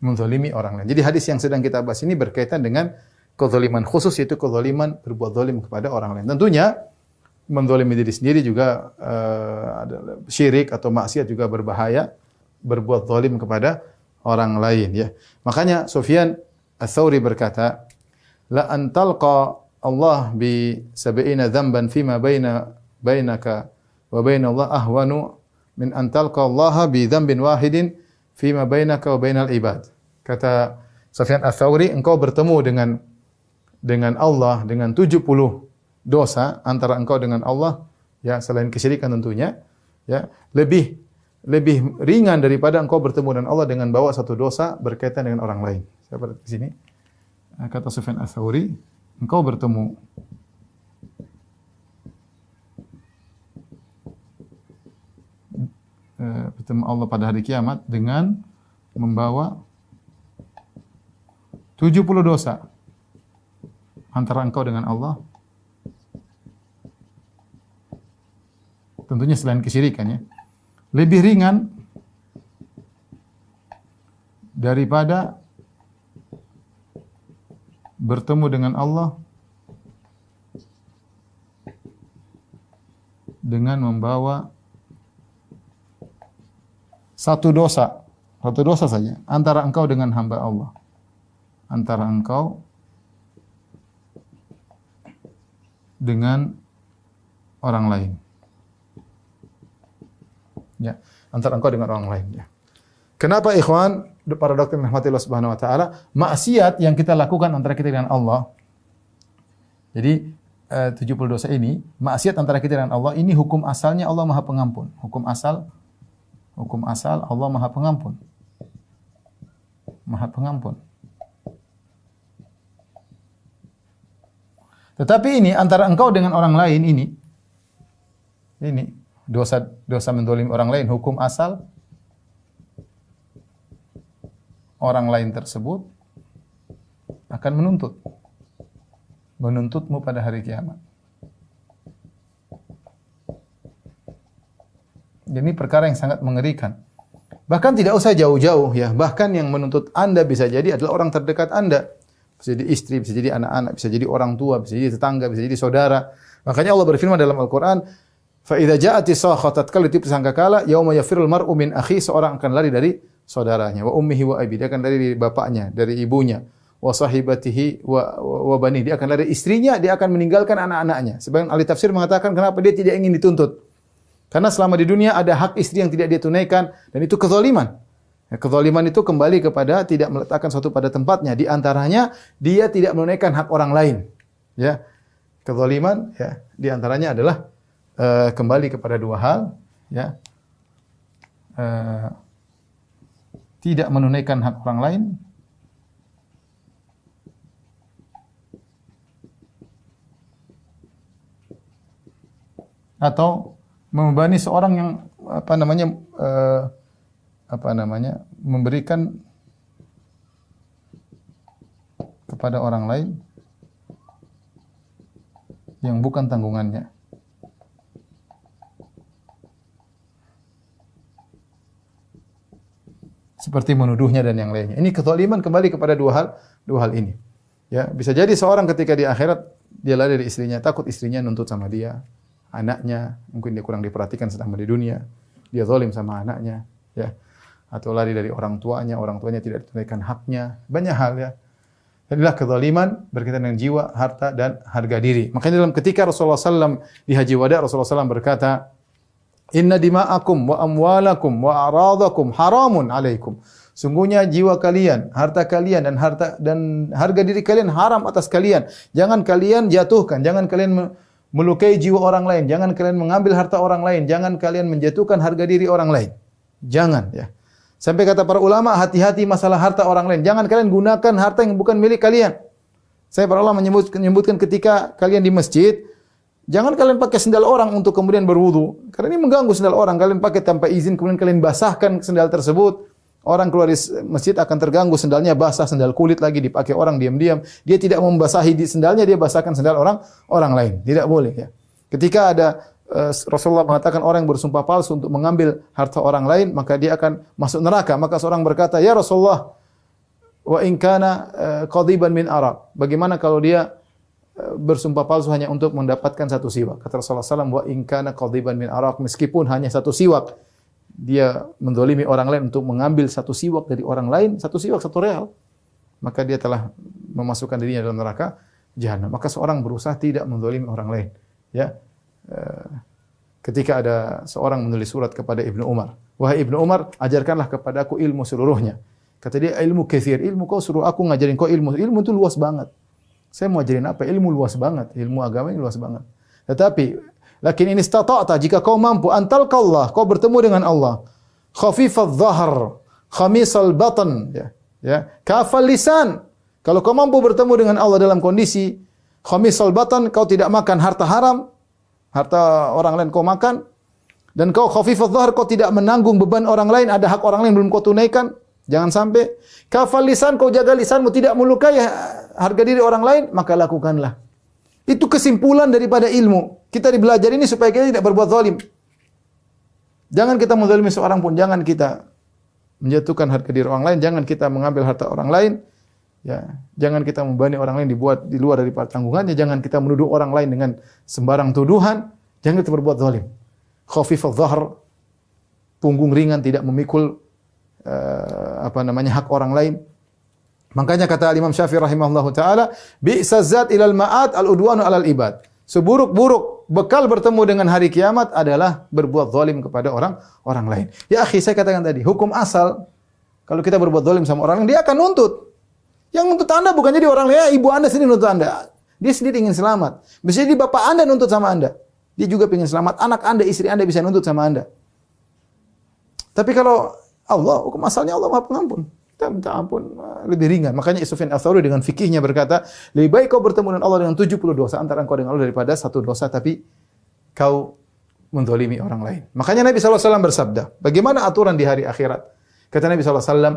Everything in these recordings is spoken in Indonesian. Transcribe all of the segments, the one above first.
menzalimi orang lain. Jadi hadis yang sedang kita bahas ini berkaitan dengan kezaliman khusus, yaitu kezaliman berbuat zalim kepada orang lain. Tentunya menzalimi diri sendiri juga syirik atau maksiat juga berbahaya, berbuat zalim kepada orang lain ya. Makanya Sufyan Ats-Tsauri berkata, la antalqa Allah bi sab'ina dzamban fima bainaka wa baina Allah ahwanu min antalqa Allah bi dzambin wahidin fima bainaka wa bainal ibad. Kata Sufyan Ats-Tsauri, engkau bertemu dengan Allah dengan 70 dosa antara engkau dengan Allah, ya, selain kesyirikan tentunya, ya, lebih ringan daripada engkau bertemu dengan Allah dengan bawa satu dosa berkaitan dengan orang lain. Seperti di sini kata Sufyan Ats-Tsauri, engkau bertemu Allah pada hari kiamat dengan membawa 70 dosa antara engkau dengan Allah. Tentunya selain kesyirikan ya. Lebih ringan daripada bertemu dengan Allah dengan membawa satu dosa saja antara engkau dengan hamba Allah. Antara engkau dengan orang lain. Ya, antara engkau dengan orang lain ya. Kenapa ikhwan, para dokter rahmati Allah Subhanahu wa taala, maksiat yang kita lakukan antara kita dengan Allah. Jadi 70 dosa ini, maksiat antara kita dengan Allah, ini hukum asalnya Allah Maha Pengampun. Hukum asal Allah Maha Pengampun. Maha Pengampun. Tetapi ini antara engkau dengan orang lain ini dosa menzalimi orang lain, hukum asal orang lain tersebut akan menuntutmu pada hari kiamat. Ini perkara yang sangat mengerikan. Bahkan tidak usah jauh-jauh ya, bahkan yang menuntut Anda bisa jadi adalah orang terdekat Anda. Bisa jadi istri, bisa jadi anak-anak, bisa jadi orang tua, bisa jadi tetangga, bisa jadi saudara. Makanya Allah berfirman dalam Al-Qur'an, fa idza ja'ati sakhatat kallati sangkakala yauma yafirul mar'u min akhi, seorang akan lari dari saudaranya, wa ummihi wa abi, dia akan lari dari bapaknya, dari ibunya, wa sahibatihi wa bani, dia akan lari dari istrinya, dia akan meninggalkan anak-anaknya. Sebagian ahli tafsir mengatakan kenapa dia tidak ingin dituntut? Karena selama di dunia ada hak istri yang tidak dia tunaikan dan itu kezaliman. Ya, kezaliman itu kembali kepada tidak meletakkan sesuatu pada tempatnya. Di antaranya dia tidak menunaikan hak orang lain. Ya, kezaliman ya di antaranya adalah kembali kepada dua hal. Ya, tidak menunaikan hak orang lain atau membebani seorang yang memberikan kepada orang lain yang bukan tanggungannya. Seperti menuduhnya dan yang lainnya. Ini kezaliman kembali kepada dua hal ini. Ya, bisa jadi seorang ketika di akhirat dia lari dari istrinya, takut istrinya nuntut sama dia, anaknya, mungkin dia kurang diperhatikan selama di dunia, dia zalim sama anaknya, ya. Atau lari dari orang tuanya tidak ditunaikan haknya, banyak hal ya. Inilah kezaliman berkaitan dengan jiwa, harta dan harga diri. Makanya dalam ketika Rasulullah SAW di Haji Wada, Rasulullah SAW berkata, "Inna dima'akum wa amwalakum wa a'radakum haramun 'alaikum." Sungguhnya jiwa kalian, harta kalian dan harga diri kalian haram atas kalian. Jangan kalian jatuhkan, jangan kalian melukai jiwa orang lain, jangan kalian mengambil harta orang lain, jangan kalian menjatuhkan harga diri orang lain. Jangan ya. Sampai kata para ulama, hati-hati masalah harta orang lain. Jangan kalian gunakan harta yang bukan milik kalian. Saya para ulama menyebutkan ketika kalian di masjid, jangan kalian pakai sendal orang untuk kemudian berwudu. Karena ini mengganggu sendal orang. Kalian pakai tanpa izin, kemudian kalian basahkan sendal tersebut. Orang keluar dari masjid akan terganggu, sendalnya basah, sendal kulit lagi dipakai orang diam-diam. Dia tidak membasahi di sendalnya, dia basahkan sendal orang lain. Tidak boleh ya. Ketika ada Rasulullah mengatakan orang yang bersumpah palsu untuk mengambil harta orang lain, maka dia akan masuk neraka. Maka seorang berkata, "Ya Rasulullah, wa in kana qadiban min araq. Bagaimana kalau dia bersumpah palsu hanya untuk mendapatkan satu siwak? Kata Rasulullah SAW, wa in kana qadiban min araq, meskipun hanya satu siwak, dia mendolimi orang lain untuk mengambil satu siwak dari orang lain, satu siwak 1 real, maka dia telah memasukkan dirinya dalam neraka jahanam. Maka seorang berusaha tidak mendolimi orang lain. Ya, ketika ada seorang menulis surat kepada Ibnu Umar, wahai Ibnu Umar, ajarkanlah kepadaku ilmu seluruhnya. Kata dia, ilmu katsir, ilmu kau suruh aku ngajarin kau ilmu. Ilmu itu luas banget. Saya mau ajarin apa? Ilmu luas banget. Ilmu agama ini luas banget. Tetapi, lakin ini istata'ta, jika kau mampu, antalqallah, kau bertemu dengan Allah. Khafifadh dhahr, khamisal batan, ya, kafal lisan. Kalau kau mampu bertemu dengan Allah dalam kondisi khamisal batan, kau tidak makan harta haram, harta orang lain kau makan, dan kau khafifadh dhahr, kau tidak menanggung beban orang lain, ada hak orang lain belum kau tunaikan, jangan sampai. Kafal lisan, kau jaga lisanmu tidak melukai harga diri orang lain, maka lakukanlah. Itu kesimpulan daripada ilmu. Kita dibelajar ini supaya kita tidak berbuat zalim. Jangan kita menzalimi seorang pun, jangan kita menjatuhkan harga diri orang lain, jangan kita mengambil harta orang lain. Ya, jangan kita membebani orang lain dibuat di luar daripada tanggungannya, jangan kita menuduh orang lain dengan sembarang tuduhan, jangan kita berbuat zalim. Khafifadh dhahr, punggung ringan, tidak memikul hak orang lain. Makanya kata Imam Syafi'i rahimahullahu taala, bi'sa zat ilal ma'at al-udwanu alal ibad. Seburuk-buruk bekal bertemu dengan hari kiamat adalah berbuat zalim kepada orang lain. Ya akhi, saya katakan tadi, hukum asal kalau kita berbuat zalim sama orang lain, dia akan nuntut. Yang nuntut Anda bukan jadi orang lain, ya, ibu Anda sendiri nuntut Anda. Dia sendiri ingin selamat. Bisa jadi bapak Anda nuntut sama Anda. Dia juga ingin selamat. Anak Anda, istri Anda bisa nuntut sama Anda. Tapi kalau Allah, hukum asalnya Allah Maha Pengampun. Kita minta ampun lebih ringan. Makanya Sufyan Ats-Tsauri dengan fikihnya berkata, lebih baik kau bertemu dengan Allah dengan 70 dosa antara engkau dengan Allah daripada 1 dosa tapi kau menzalimi orang lain. Makanya Nabi SAW bersabda, bagaimana aturan di hari akhirat? Kata Nabi SAW,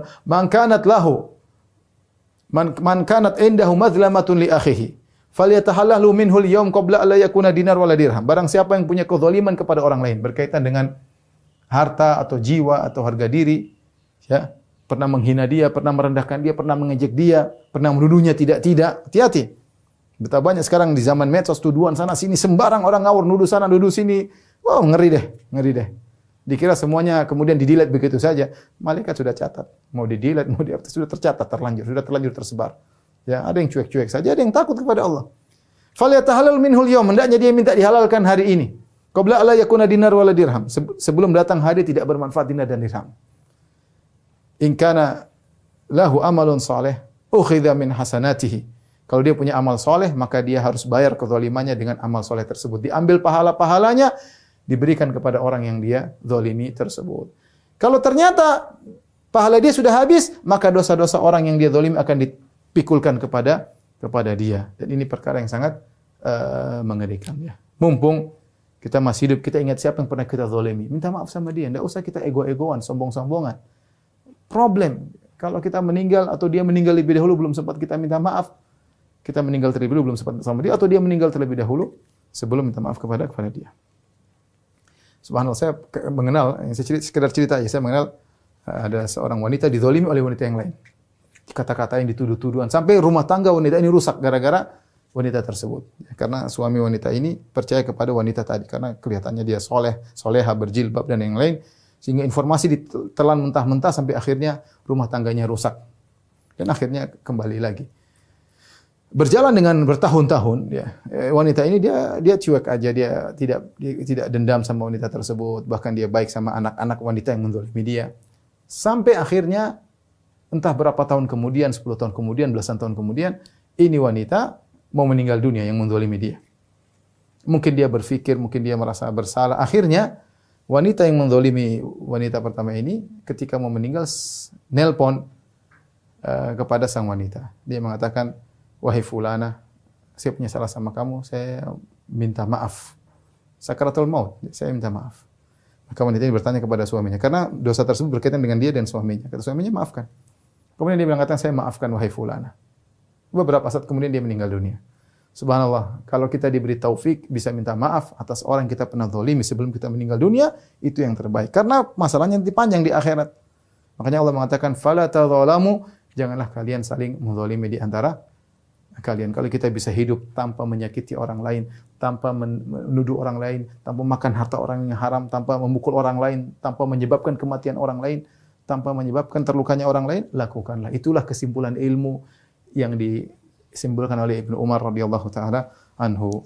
man kanat indahu madlamatun li akhihi falyatahallahu minhu al-yawm qabla an la yakuna dinar wala dirham. Barang siapa yang punya kezaliman kepada orang lain berkaitan dengan harta atau jiwa atau harga diri, ya, pernah menghina dia, pernah merendahkan dia, pernah mengejek dia, pernah menuduhnya tidak-tidak, hati-hati. Betapa banyak sekarang di zaman medsos tuduhan sana sini, sembarang orang ngawur, nuduh sana, nuduh sini. Wow, ngeri deh. Dikira semuanya kemudian di-delete begitu saja. Malaikat sudah catat. Mau di-delete, mau di-update, sudah tercatat, sudah terlanjur tersebar. Ya, ada yang cuek-cuek saja, ada yang takut kepada Allah. Falyatahalal minhul yawm, hendaknya dia minta dihalalkan hari ini. Qabla alla yakuna dinar wala dirham. Sebelum datang hari tidak bermanfaat dinar dan dirham. In kana lahu amalun saleh, ukhidha min hasanatihi. Kalau dia punya amal soleh, maka dia harus bayar kezalimannya dengan amal soleh tersebut. Diambil pahala-pahalanya, diberikan kepada orang yang dia zalimi tersebut. Kalau ternyata pahala dia sudah habis, maka dosa-dosa orang yang dia zalimi akan dipikulkan kepada dia. Dan ini perkara yang sangat mengerikan. Ya. Mumpung kita masih hidup, kita ingat siapa yang pernah kita zalimi. Minta maaf sama dia. Tidak usah kita ego-egoan, sombong-sombongan. Problem. Kalau kita meninggal atau dia meninggal lebih dahulu belum sempat kita minta maaf, kita meninggal terlebih dahulu belum sempat sama dia, atau dia meninggal terlebih dahulu sebelum minta maaf kepada dia. Subhanallah, saya mengenal, sekedar cerita aja, saya mengenal ada seorang wanita dizalimi oleh wanita yang lain. Kata-kata yang dituduh-tuduhan, sampai rumah tangga wanita ini rusak gara-gara wanita tersebut. Karena suami wanita ini percaya kepada wanita tadi, karena kelihatannya dia soleha, berjilbab dan yang lain, sehingga informasi ditelan mentah-mentah sampai akhirnya rumah tangganya rusak. Dan akhirnya kembali lagi. Berjalan dengan bertahun-tahun, ya, wanita ini dia cuek aja, dia tidak dendam sama wanita tersebut, bahkan dia baik sama anak-anak wanita yang menzalimi dia. Sampai akhirnya entah berapa tahun kemudian, 10 tahun kemudian, belasan tahun kemudian, ini wanita mau meninggal dunia yang menzalimi dia. Mungkin dia berpikir, mungkin dia merasa bersalah. Akhirnya wanita yang menzalimi wanita pertama ini ketika mau meninggal nelpon kepada sang wanita. Dia mengatakan, wahai fulana, saya punya salah sama kamu, saya minta maaf. Sakaratul maut, saya minta maaf. Maka wanita ini bertanya kepada suaminya, karena dosa tersebut berkaitan dengan dia dan suaminya. Kata suaminya, maafkan. Kemudian dia mengatakan, saya maafkan wahai fulana. Beberapa saat kemudian dia meninggal dunia. Subhanallah, kalau kita diberi taufik, bisa minta maaf atas orang yang kita pernah zalimi sebelum kita meninggal dunia, itu yang terbaik. Karena masalahnya nanti panjang di akhirat. Makanya Allah mengatakan, fala tadzalamu, Janganlah kalian saling menzalimi di antara kalian. Kalau kita bisa hidup tanpa menyakiti orang lain, tanpa menuduh orang lain, tanpa makan harta orang yang haram, tanpa memukul orang lain, tanpa menyebabkan kematian orang lain, tanpa menyebabkan terlukanya orang lain, lakukanlah. Itulah kesimpulan ilmu yang disimpulkan oleh Ibnu Umar radhiyallahu taala anhu.